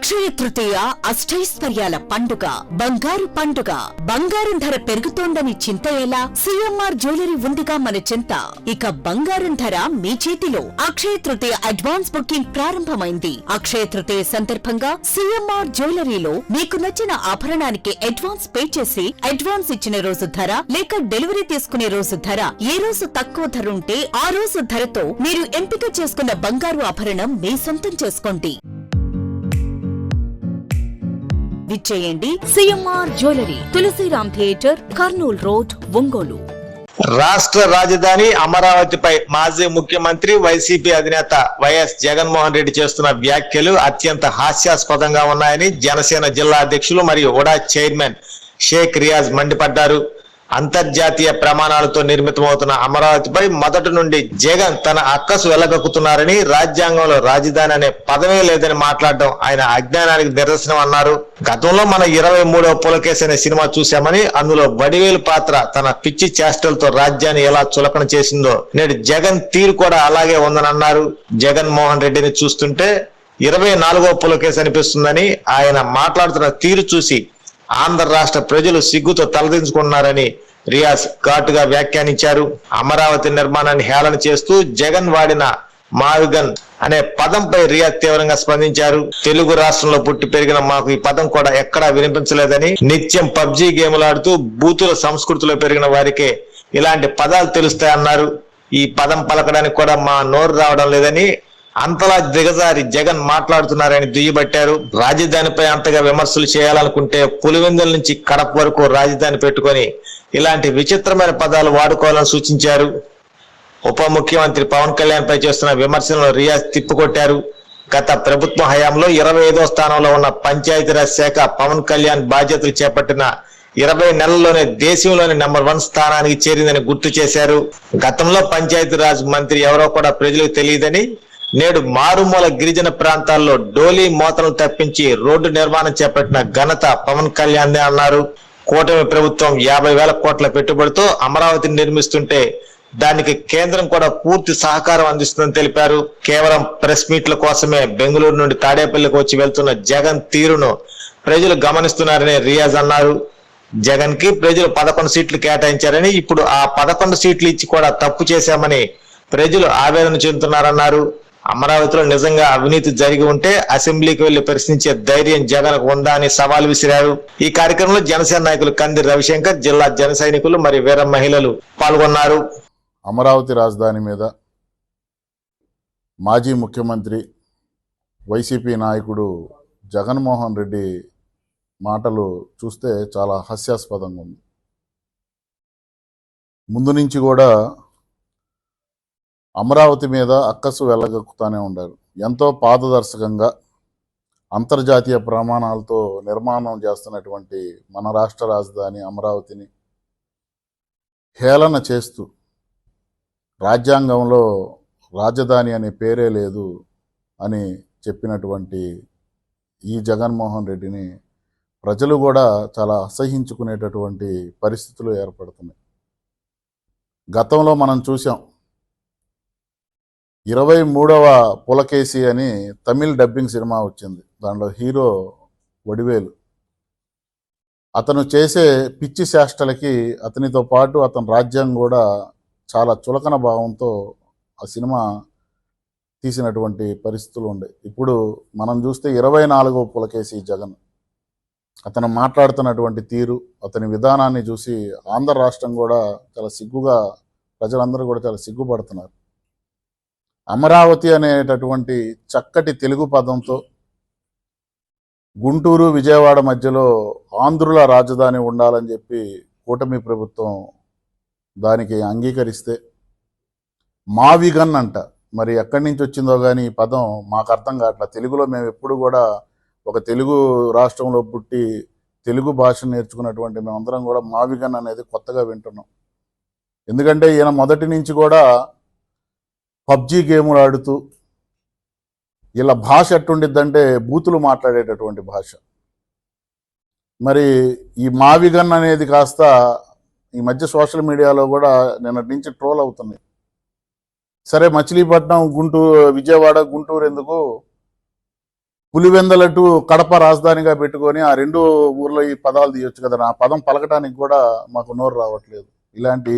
అక్షయ తృతీయ అష్టైశ్వర్యాల పండుగ, బంగారు పండుగ. బంగారం ధర పెరుగుతోందని చింత ఎలా? సిఎంఆర్ జ్యువెలరీ ఉందిగా మన చింత. ఇక బంగారం ధర మీ చేతిలో. అక్షయ తృతీయ అడ్వాన్స్ బుకింగ్ ప్రారంభమైంది. అక్షయ తృతీయ సందర్భంగా సిఎంఆర్ జ్యువెలరీలో మీకు నచ్చిన ఆభరణానికి అడ్వాన్స్ పే చేసి అడ్వాన్స్ ఇచ్చిన రోజు ధర లేక డెలివరీ తీసుకునే రోజు ధర, ఏ రోజు తక్కువ ధర ఉంటే ఆ రోజు ధరతో మీరు ఎంపిక చేసుకున్న బంగారు ఆభరణం మీ సొంతం చేసుకోండి. విచ్చేయండి CMR jewellery, Tulasiram theatre, Kurnool road, Ongole. రాష్ట్ర రాజధాని అమరావతిపై మాజీ ముఖ్యమంత్రి వైసీపీ అధినేత వైఎస్ జగన్మోహన్ రెడ్డి చేస్తున్న వ్యాఖ్యలు అత్యంత హాస్యాస్పదంగా ఉన్నాయని జనసేన జిల్లా అధ్యక్షులు మరియు ఉడా చైర్మన్ షేక్ రియాజ్ మండిపడ్డారు. అంతర్జాతీయ ప్రమాణాలతో నిర్మితమవుతున్న అమరావతిపై మొదటి నుండి జగన్ తన అక్కసు వెలగక్కుతున్నారని, రాజ్యాంగంలో రాజధాని అనే పదమే లేదని మాట్లాడడం ఆయన అజ్ఞానానికి నిదర్శనం అన్నారు. గతంలో మన 23వ పులకేశి అనే సినిమా చూశామని, అందులో వడివేలు పాత్ర తన పిచ్చి చేష్టలతో రాజ్యాన్ని ఎలా చులకన చేసిందో నేడు జగన్ తీరు కూడా అలాగే ఉందని అన్నారు. జగన్మోహన్ రెడ్డిని చూస్తుంటే 24వ పులకేశి అనిపిస్తుందని, ఆయన మాట్లాడుతున్న తీరు చూసి ఆంధ్ర రాష్ట్ర ప్రజలు సిగ్గుతో తలదించుకున్నారని రియాజ్ ఘాటుగా వ్యాఖ్యానించారు. అమరావతి నిర్మాణాన్ని హేళన చేస్తూ జగన్ వాడిన మావిగన్ అనే పదంపై రియాజ్ తీవ్రంగా స్పందించారు. తెలుగు రాష్ట్రంలో పుట్టి పెరిగిన మాకు ఈ పదం కూడా ఎక్కడా వినిపించలేదని, నిత్యం పబ్జీ గేములు ఆడుతూ బూతుల సంస్కృతిలో పెరిగిన వారికే ఇలాంటి పదాలు తెలుస్తాయన్నారు. ఈ పదం పలకడానికి కూడా మా నోరు రావడం లేదని, అంతలా దిగజారి జగన్ మాట్లాడుతున్నారని దుయ్యబట్టారు. రాజధానిపై అంతగా విమర్శలు చేయాలనుకుంటే పులివెందుల నుంచి కడప వరకు రాజధాని పెట్టుకొని ఇలాంటి విచిత్రమైన పదాలు వాడుకోవాలని సూచించారు. ఉప ముఖ్యమంత్రి పవన్ కళ్యాణ్ పై చేస్తున్న విమర్శలను రియాజ్ తిప్పికొట్టారు. గత ప్రభుత్వ హయాంలో 25వ స్థానంలో ఉన్న పంచాయతీరాజ్ శాఖ పవన్ కళ్యాణ్ బాధ్యతలు చేపట్టిన 20 నెలల్లోనే దేశంలోని నెంబర్ 1 స్థానానికి చేరిందని గుర్తు చేశారు. గతంలో పంచాయతీరాజ్ మంత్రి ఎవరో కూడా ప్రజలకు తెలియదని, నేడు మారుమూల గిరిజన ప్రాంతాల్లో డోలీ మోతలు తప్పించి రోడ్డు నిర్మాణం చేపట్టిన ఘనత పవన్ కళ్యాణ్ అన్నారు. కూటమి ప్రభుత్వం 50,000 కోట్ల పెట్టుబడితో అమరావతిని నిర్మిస్తుంటే దానికి కేంద్రం కూడా పూర్తి సహకారం అందిస్తుందని తెలిపారు. కేవలం ప్రెస్ మీట్ల కోసమే బెంగళూరు నుండి తాడేపల్లికి వచ్చి వెళ్తున్న జగన్ తీరును ప్రజలు గమనిస్తున్నారని రియాజ్ అన్నారు. జగన్ కి ప్రజలు 11 సీట్లు కేటాయించారని, ఇప్పుడు ఆ 11 సీట్లు ఇచ్చి కూడా తప్పు చేశామని ప్రజలు ఆవేదన చెందుతున్నారన్నారు. అమరావతిలో నిజంగా అవినీతి జరిగి ఉంటే అసెంబ్లీకి వెళ్లి ప్రశ్నించే ధైర్యం జగన్ ఉందా అని సవాల్ విసిరారు. ఈ కార్యక్రమంలో జనసేన నాయకులు కంది రవిశంకర్, జిల్లా జన సైనికులు మరియు వీర మహిళలు పాల్గొన్నారు. అమరావతి రాజధాని మీద మాజీ ముఖ్యమంత్రి వైసీపీ నాయకుడు జగన్మోహన్ రెడ్డి మాటలు చూస్తే చాలా హాస్యాస్పదంగా ఉంది. ముందు నుంచి కూడా అమరావతి మీద అక్కసు వెళ్ళగక్కుతానే ఉండారు. ఎంతో పారదర్శకంగా అంతర్జాతీయ ప్రమాణాలతో నిర్మాణం చేస్తున్నటువంటి మన రాష్ట్ర రాజధాని అమరావతిని హేళన చేస్తూ రాజ్యాంగంలో రాజధాని అనే పేరే లేదు అని చెప్పినటువంటి ఈ జగన్మోహన్ రెడ్డిని ప్రజలు కూడా చాలా అసహించుకునేటటువంటి పరిస్థితులు ఏర్పడుతున్నాయి. గతంలో మనం చూసాం, 23వ పులకేశి అని తమిళ్ డబ్బింగ్ సినిమా వచ్చింది. దాంట్లో హీరో వడివేలు. అతను చేసే పిచ్చి చేష్టలకి అతనితో పాటు అతని రాజ్యం కూడా చాలా చులకన భావంతో ఆ సినిమా తీసినటువంటి పరిస్థితులు ఉండే. ఇప్పుడు మనం చూస్తే 24వ పులకేశి జగన్. అతను మాట్లాడుతున్నటువంటి తీరు, అతని విధానాన్ని చూసి ఆంధ్ర రాష్ట్రం కూడా చాలా సిగ్గుగా, ప్రజలందరూ కూడా చాలా సిగ్గుపడుతున్నారు. అమరావతి అనేటటువంటి చక్కటి తెలుగు పదంతో గుంటూరు విజయవాడ మధ్యలో ఆంధ్రుల రాజధాని ఉండాలని చెప్పి కూటమి ప్రభుత్వం దానికి అంగీకరిస్తే మావిగన్ అంట, మరి ఎక్కడి నుంచి వచ్చిందో కానీ ఈ పదం మాకు అర్థం కావట్లేదు. తెలుగులో మేము ఎప్పుడు కూడా ఒక తెలుగు రాష్ట్రంలో పుట్టి తెలుగు భాష నేర్చుకున్నటువంటి మేమందరం కూడా మావిగన్ అనేది కొత్తగా వింటున్నాం. ఎందుకంటే ఈయన మొదటి నుంచి కూడా పబ్జీ గేములు ఆడుతూ, ఇలా భాష ఎట్టుండిద్దంటే బూతులు మాట్లాడేటటువంటి భాష. మరి ఈ మావిగన్ అనేది కాస్త ఈ మధ్య సోషల్ మీడియాలో కూడా నిన్నటి నుంచి ట్రోల్ అవుతున్నాయి. సరే, మచిలీపట్నం, గుంటూరు, విజయవాడ, గుంటూరు ఎందుకు, పులివెందలటు కడప రాజధానిగా పెట్టుకొని ఆ రెండు ఊర్లో ఈ పదాలు తీయొచ్చు కదా, ఆ పదం పలకటానికి కూడా మాకు నోరు రావట్లేదు. ఇలాంటి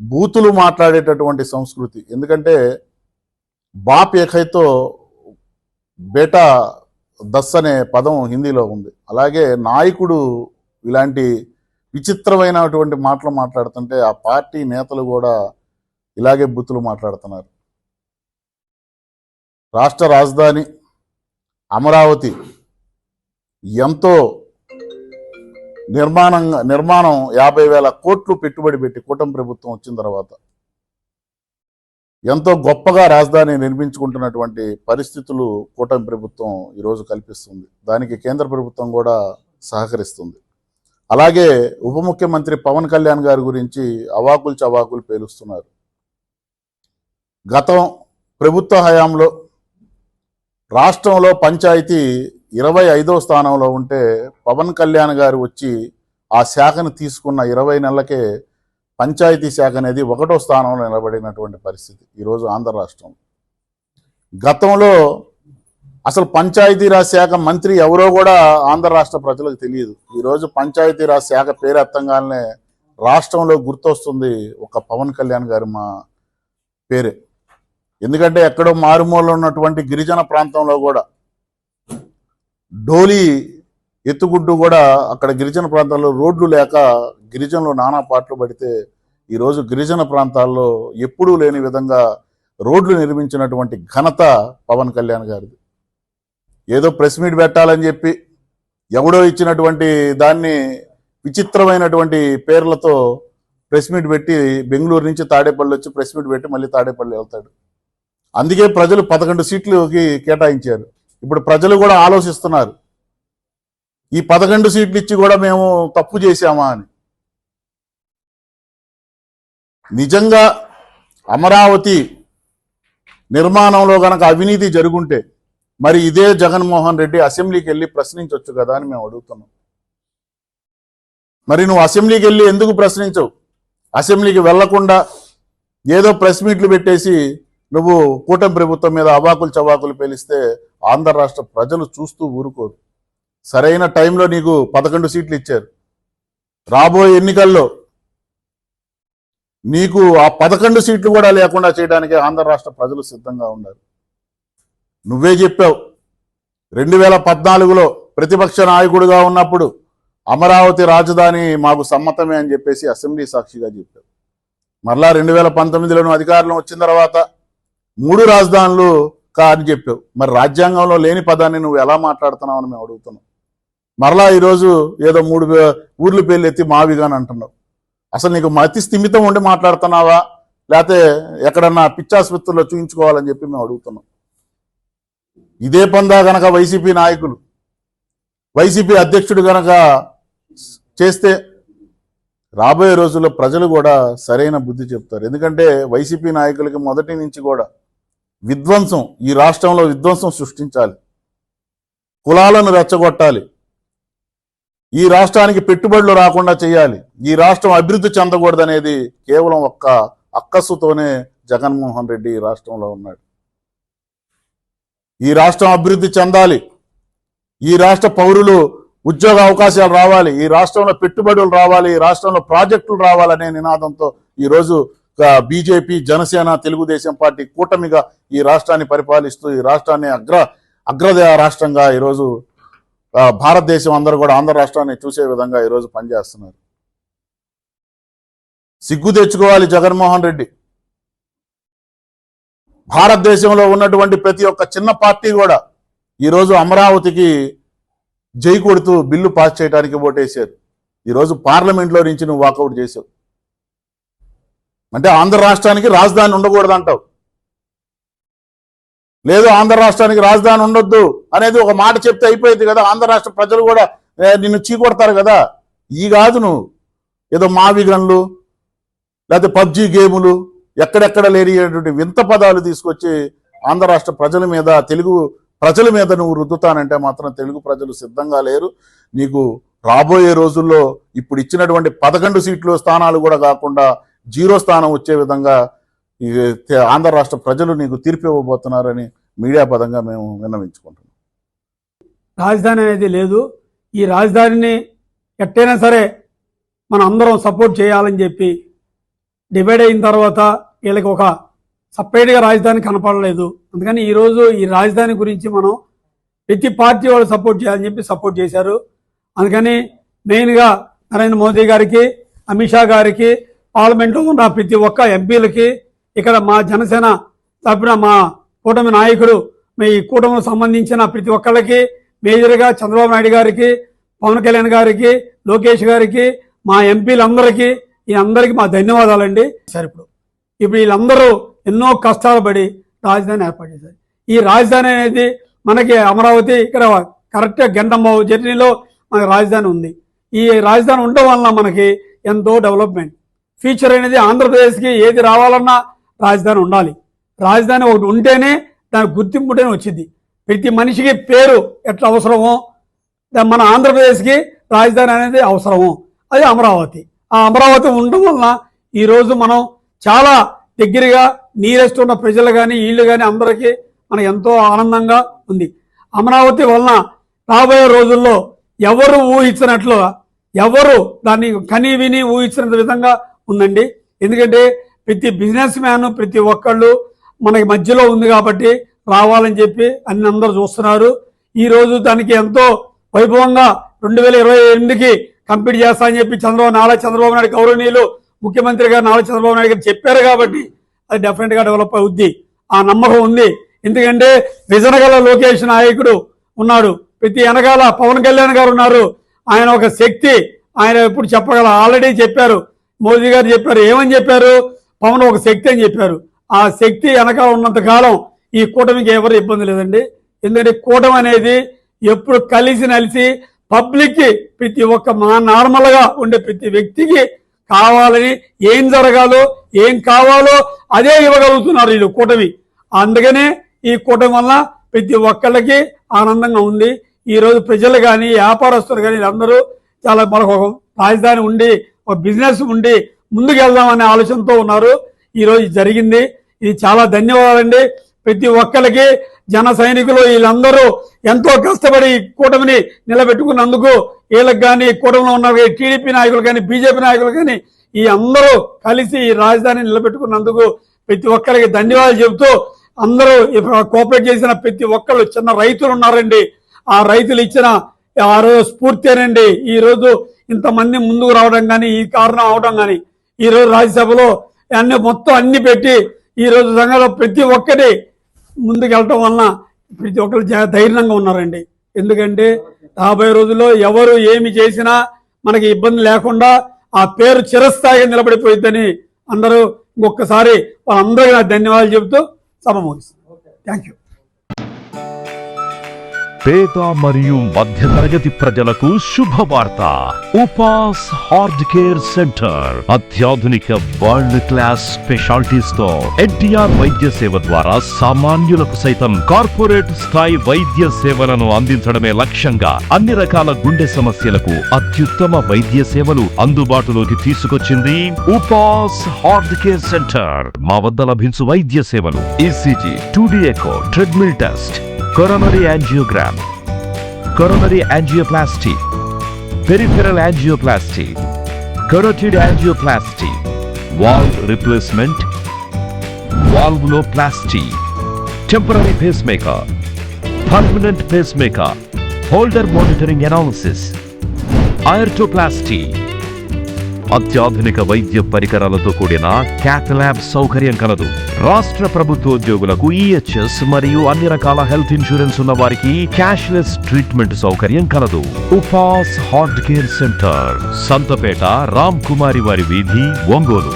బూతులు మాట్లాడేటటువంటి సంస్కృతి. ఎందుకంటే బాప్ ఏకైతో బేటా దస్ అనే పదం హిందీలో ఉంది. అలాగే నాయకుడు ఇలాంటి విచిత్రమైనటువంటి మాటలు మాట్లాడుతుంటే ఆ పార్టీ నేతలు కూడా ఇలాగే బూతులు మాట్లాడుతున్నారు. రాష్ట్ర రాజధాని అమరావతి ఎంతో నిర్మాణం 50,000 కోట్లు పెట్టుబడి పెట్టి కూటమి ప్రభుత్వం వచ్చిన తర్వాత ఎంతో గొప్పగా రాజధాని నిర్మించుకుంటున్నటువంటి పరిస్థితులు కూటమి ప్రభుత్వం ఈరోజు కల్పిస్తుంది. దానికి కేంద్ర ప్రభుత్వం కూడా సహకరిస్తుంది. అలాగే ఉప ముఖ్యమంత్రి పవన్ కళ్యాణ్ గారి గురించి అవాకులు చవాకులు పేలుస్తున్నారు. గతం ప్రభుత్వ హయాంలో రాష్ట్రంలో పంచాయతీ 25వ స్థానంలో ఉంటే పవన్ కళ్యాణ్ గారు వచ్చి ఆ శాఖను తీసుకున్న 20 నెలలకే పంచాయతీ శాఖ అనేది 1వ స్థానంలో నిలబడినటువంటి పరిస్థితి ఈరోజు ఆంధ్ర రాష్ట్రం. గతంలో అసలు పంచాయతీరాజ్ శాఖ మంత్రి ఎవరో కూడా ఆంధ్ర రాష్ట్ర ప్రజలకు తెలియదు. ఈరోజు పంచాయతీరాజ్ శాఖ పేరు ఎత్తంగానే రాష్ట్రంలో గుర్తొస్తుంది ఒక పవన్ కళ్యాణ్ గారు మా పేరే. ఎందుకంటే ఎక్కడో మారుమూలలో ఉన్నటువంటి గిరిజన ప్రాంతంలో కూడా డోలీ ఎత్తుకుంటూ కూడా అక్కడ గిరిజన ప్రాంతాల్లో రోడ్లు లేక గిరిజనులు నానా పాటలు పడితే ఈరోజు గిరిజన ప్రాంతాల్లో ఎప్పుడూ లేని విధంగా రోడ్లు నిర్మించినటువంటి ఘనత పవన్ కళ్యాణ్ గారిది. ఏదో ప్రెస్ మీట్ పెట్టాలని చెప్పి ఎవడో ఇచ్చినటువంటి దాన్ని విచిత్రమైనటువంటి పేర్లతో ప్రెస్ మీట్ పెట్టి బెంగళూరు నుంచి తాడేపల్లి వచ్చి ప్రెస్ మీట్ పెట్టి మళ్ళీ తాడేపల్లి వెళ్తాడు. అందుకే ప్రజలు 11 సీట్లుకి కేటాయించారు. ఇప్పుడు ప్రజలు కూడా ఆలోచిస్తున్నారు, ఈ 11 సీట్లు ఇచ్చి కూడా మేము తప్పు చేశామా అని. నిజంగా అమరావతి నిర్మాణంలో గనక అవినీతి జరుగుంటే మరి ఇదే జగన్మోహన్ రెడ్డి అసెంబ్లీకి వెళ్ళి ప్రశ్నించవచ్చు కదా అని మేము అడుగుతున్నాం. మరి నువ్వు అసెంబ్లీకి వెళ్ళి ఎందుకు ప్రశ్నించవు? అసెంబ్లీకి వెళ్లకుండా ఏదో ప్రెస్ మీట్లు పెట్టేసి నువ్వు కూటమి ప్రభుత్వం మీద అవాకులు చవాకులు పేలిస్తే ఆంధ్ర రాష్ట్ర ప్రజలు చూస్తూ ఊరుకోరు. సరైన టైంలో నీకు 11 సీట్లు ఇచ్చారు. రాబోయే ఎన్నికల్లో నీకు ఆ 11 సీట్లు కూడా లేకుండా చేయడానికి ఆంధ్ర రాష్ట్ర ప్రజలు సిద్ధంగా ఉన్నారు. నువ్వే చెప్పావు 2014లో ప్రతిపక్ష నాయకుడిగా ఉన్నప్పుడు అమరావతి రాజధాని మాకు సమ్మతమే అని చెప్పేసి అసెంబ్లీ సాక్షిగా చెప్పావు. మరలా 2019లో అధికారంలో వచ్చిన తర్వాత 3 రాజధానులు అని చెప్పావు. మరి రాజ్యాంగంలో లేని పదాన్ని నువ్వు ఎలా మాట్లాడుతున్నావు అని మేము అడుగుతున్నాం. మరలా ఈరోజు ఏదో 3 ఊర్లు పేర్లు ఎత్తి మావిగాని అంటున్నావు. అసలు నీకు మతి స్థిమితం ఉండి మాట్లాడుతున్నావా, లేకపోతే ఎక్కడన్నా పిచ్చాసుపత్రుల్లో చూయించుకోవాలని చెప్పి మేము అడుగుతున్నాం. ఇదే పందా గనక వైసీపీ నాయకులు, వైసీపీ అధ్యక్షుడు గనక చేస్తే రాబోయే రోజుల్లో ప్రజలు కూడా సరైన బుద్ధి చెప్తారు. ఎందుకంటే వైసీపీ నాయకులకి మొదటి నుంచి కూడా విధ్వంసం, ఈ రాష్ట్రంలో విధ్వంసం సృష్టించాలి, కులాలను రెచ్చగొట్టాలి, ఈ రాష్ట్రానికి పెట్టుబడులు రాకుండా చేయాలి, ఈ రాష్ట్రం అభివృద్ధి చెందకూడదనేది కేవలం ఒక్క అక్కసుతోనే జగన్మోహన్ రెడ్డి ఈ రాష్ట్రంలో ఉన్నాడు. ఈ రాష్ట్రం అభివృద్ధి చెందాలి, ఈ రాష్ట్ర పౌరులు ఉద్యోగ అవకాశాలు రావాలి, ఈ రాష్ట్రంలో పెట్టుబడులు రావాలి, ఈ రాష్ట్రంలో ప్రాజెక్టులు రావాలనే నినాదంతో ఈరోజు బీజేపీ, జనసేన, తెలుగుదేశం పార్టీ కూటమిగా ఈ రాష్ట్రాన్ని పరిపాలిస్తూ ఈ రాష్ట్రాన్ని అగ్రద రాష్ట్రంగా ఈరోజు భారతదేశం అందరూ కూడా ఆంధ్ర రాష్ట్రాన్ని చూసే విధంగా ఈరోజు పనిచేస్తున్నారు. సిగ్గు తెచ్చుకోవాలి జగన్మోహన్ రెడ్డి. భారతదేశంలో ఉన్నటువంటి ప్రతి ఒక్క చిన్న పార్టీ కూడా ఈరోజు అమరావతికి జై కొడుతూ బిల్లు పాస్ చేయడానికి ఓటేశారు. ఈరోజు పార్లమెంట్లో నుంచి నువ్వు వాకౌట్ చేసావు. అంటే ఆంధ్ర రాష్ట్రానికి రాజధాని ఉండకూడదంటావు. లేదు ఆంధ్ర రాష్ట్రానికి రాజధాని ఉండొద్దు అనేది ఒక మాట చెప్తే అయిపోయింది కదా. ఆంధ్ర రాష్ట్ర ప్రజలు కూడా నిన్ను చీకొడతారు కదా. ఈ కాదు నువ్వు ఏదో మావి గన్లు లేకపోతే పబ్జీ గేములు ఎక్కడెక్కడ లేనిటువంటి వింత పదాలు తీసుకొచ్చి ఆంధ్ర రాష్ట్ర ప్రజల మీద, తెలుగు ప్రజల మీద నువ్వు రుద్దుతానంటే మాత్రం తెలుగు ప్రజలు సిద్ధంగా లేరు. నీకు రాబోయే రోజుల్లో ఇప్పుడు ఇచ్చినటువంటి 11 సీట్లు స్థానాలు కూడా కాకుండా 0 స్థానం వచ్చే విధంగా ఆంధ్ర రాష్ట్ర ప్రజలు నీకు తీర్పు ఇవ్వబోతున్నారని మీడియా పదంగా మేము విన్నవించుకుంటున్నాం. రాజధాని అనేది లేదు. ఈ రాజధానిని ఎట్టైనా సరే మనం అందరం సపోర్ట్ చేయాలని చెప్పి డివైడ్ అయిన తర్వాత వీళ్ళకి ఒక సపరేట్గా రాజధాని కనపడలేదు. అందుకని ఈరోజు ఈ రాజధాని గురించి మనం ప్రతి పార్టీ వాళ్ళు సపోర్ట్ చేయాలని చెప్పి సపోర్ట్ చేశారు. అందుకని మెయిన్గా నరేంద్ర మోదీ గారికి, అమిత్ షా గారికి, పార్లమెంట్లో ఉన్న ప్రతి ఒక్క ఎంపీలకి, ఇక్కడ మా జనసేన తరపున మా కూటమి నాయకుడు, మీ కూటమికి సంబంధించిన ప్రతి ఒక్కళ్ళకి, మేజర్గా చంద్రబాబు నాయుడు గారికి, పవన్ కళ్యాణ్ గారికి, లోకేష్ గారికి, మా ఎంపీలందరికీ ఈ అందరికీ మా ధన్యవాదాలండి. సరే, ఇప్పుడు వీళ్ళందరూ ఎన్నో కష్టాలు పడి రాజధాని ఏర్పాటు చేశారు. ఈ రాజధాని అనేది మనకి అమరావతి ఇక్కడ కరెక్ట్గా గంటమ్మ జర్నీలో మనకి రాజధాని ఉంది. ఈ రాజధాని ఉండడం వలన మనకి ఎంతో డెవలప్మెంట్ ఫ్యూచర్ అనేది ఆంధ్రప్రదేశ్కి ఏది రావాలన్నా రాజధాని ఉండాలి. రాజధాని ఒకటి ఉంటేనే దాని గుర్తింపు ఉంటేనే వచ్చింది. ప్రతి మనిషికి పేరు ఎట్లా అవసరమో మన ఆంధ్రప్రదేశ్కి రాజధాని అనేది అవసరము. అది అమరావతి. ఆ అమరావతి ఉండడం వలన ఈరోజు మనం చాలా దగ్గరగా నీరెస్ట్ ఉన్న ప్రజలు కానీ వీళ్ళు కానీ అందరికీ మనకు ఎంతో ఆనందంగా ఉంది. అమరావతి వలన రాబోయే రోజుల్లో ఎవరు ఊహించినట్లు, ఎవరు దాన్ని కని విని ఊహించినంత విధంగా ఉందండి. ఎందుకంటే ప్రతి బిజినెస్ మ్యాన్ ప్రతి ఒక్కళ్ళు మనకి మధ్యలో ఉంది కాబట్టి రావాలని చెప్పి అన్ని అందరూ చూస్తున్నారు. ఈరోజు దానికి ఎంతో వైభవంగా 2028కి కంప్లీట్ చేస్తా అని చెప్పి నారా చంద్రబాబు నాయుడు గౌరవనీయులు ముఖ్యమంత్రి గారు నారా చంద్రబాబు నాయుడు గారు చెప్పారు కాబట్టి అది డెఫినెట్గా డెవలప్ అవుద్ది. ఆ నమ్మకం ఉంది. ఎందుకంటే విజనగల లోకేష్ నాయకుడు ఉన్నాడు, ప్రతి వెనకాల పవన్ కళ్యాణ్ గారు ఉన్నారు. ఆయన ఒక శక్తి, ఆయన ఎప్పుడు చెప్పగల. ఆల్రెడీ చెప్పారు, మోదీ గారు చెప్పారు. ఏమని చెప్పారు? పవన్ ఒక శక్తి అని చెప్పారు. ఆ శక్తి వెనకాల ఉన్నంత కాలం ఈ కూటమికి ఎవరు ఇబ్బంది లేదండి. ఎందుకంటే కూటమి అనేది ఎప్పుడు కలిసి నలిసి పబ్లిక్కి ప్రతి ఒక్క నార్మల్గా ఉండే ప్రతి వ్యక్తికి కావాలని ఏం జరగాలో ఏం కావాలో అదే ఇవ్వగలుగుతున్నారు వీళ్ళు కూటమి. అందుకనే ఈ కూటమి వల్ల ప్రతి ఒక్కళ్ళకి ఆనందంగా ఉంది. ఈరోజు ప్రజలు కానీ వ్యాపారస్తులు కానీ వీళ్ళందరూ చాలా మనకు ఒక రాజధాని ఉండి ఒక బిజినెస్ ఉండి ముందుకు వెళ్దామనే ఆలోచనతో ఉన్నారు. ఈరోజు జరిగింది. ఇది చాలా ధన్యవాదాలండి ప్రతి ఒక్కరికి. జన సైనికులు వీళ్ళందరూ ఎంతో కష్టపడి కూటమిని నిలబెట్టుకున్నందుకు వీళ్ళకి కానీ కూటమిలో ఉన్న టీడీపీ నాయకులు కానీ బీజేపీ నాయకులు కానీ ఈ అందరూ కలిసి ఈ రాజధాని నిలబెట్టుకున్నందుకు ప్రతి ఒక్కరికి ధన్యవాదాలు చెబుతూ, అందరూ కోఆపరేట్ చేసిన ప్రతి ఒక్కళ్ళు, చిన్న రైతులు ఉన్నారండి, ఆ రైతులు ఇచ్చిన ఆ రోజు స్ఫూర్తేనండి ఈరోజు ఇంతమంది ముందుకు రావడం కానీ ఈ కారణం అవడం కానీ. ఈరోజు రాజ్యసభలో మొత్తం అన్ని పెట్టి ఈరోజు సంఘంలో ప్రతి ఒక్కటి ముందుకు వెళ్ళటం వలన ప్రతి ఒక్కరు ధైర్యంగా ఉన్నారండి. ఎందుకంటే రాబోయే రోజుల్లో ఎవరు ఏమి చేసినా మనకి ఇబ్బంది లేకుండా ఆ పేరు చిరస్థాయిగా నిలబడిపోయిద్దని అందరూ ఇంకొకసారి వాళ్ళందరికీ నా ధన్యవాదాలు చెబుతూ సభ ముగిస్తాను. Thank you. పేద మరియు మధ్యతరగతి ప్రజలకు శుభవార్త. ఉపాస్ హార్ట్ కేర్ సెంటర్ అత్యాధునిక వరల్డ్ క్లాస్ స్పెషాలిటీస్ తో ఎన్టీఆర్ వైద్య సేవ ద్వారా సామాన్యులకు సైతం కార్పొరేట్ స్థాయి వైద్య సేవలను అందించడమే లక్ష్యంగా అన్ని రకాల గుండె సమస్యలకు అత్యుత్తమ వైద్య సేవలు అందుబాటులోకి తీసుకొచ్చింది ఉపాస్ హార్ట్ కేర్ సెంటర్. మా వద్ద లభించు వైద్య సేవలు ECG, 2D echo, treadmill test, coronary angiogram, coronary angioplasty, peripheral angioplasty, carotid angioplasty, valve replacement, valvuloplasty, temporary pacemaker, permanent pacemaker, holder monitoring analysis, aortoplasty, అత్యాధునిక వైద్య పరికరాలతో కూడిన క్యాత్ ల్యాబ్ సౌకర్యం కలదు. రాష్ట్ర ప్రభుత్వోద్యోగులకు ఈహెచ్ఎస్ మరియు అన్ని రకాల హెల్త్ ఇన్సూరెన్స్ ఉన్న వారికి క్యాష్లెస్ ట్రీట్మెంట్ సౌకర్యం కలదు. Upas heart care centre, Santhapeta, Ram Kumari వారి వీధి, ఒంగోలు.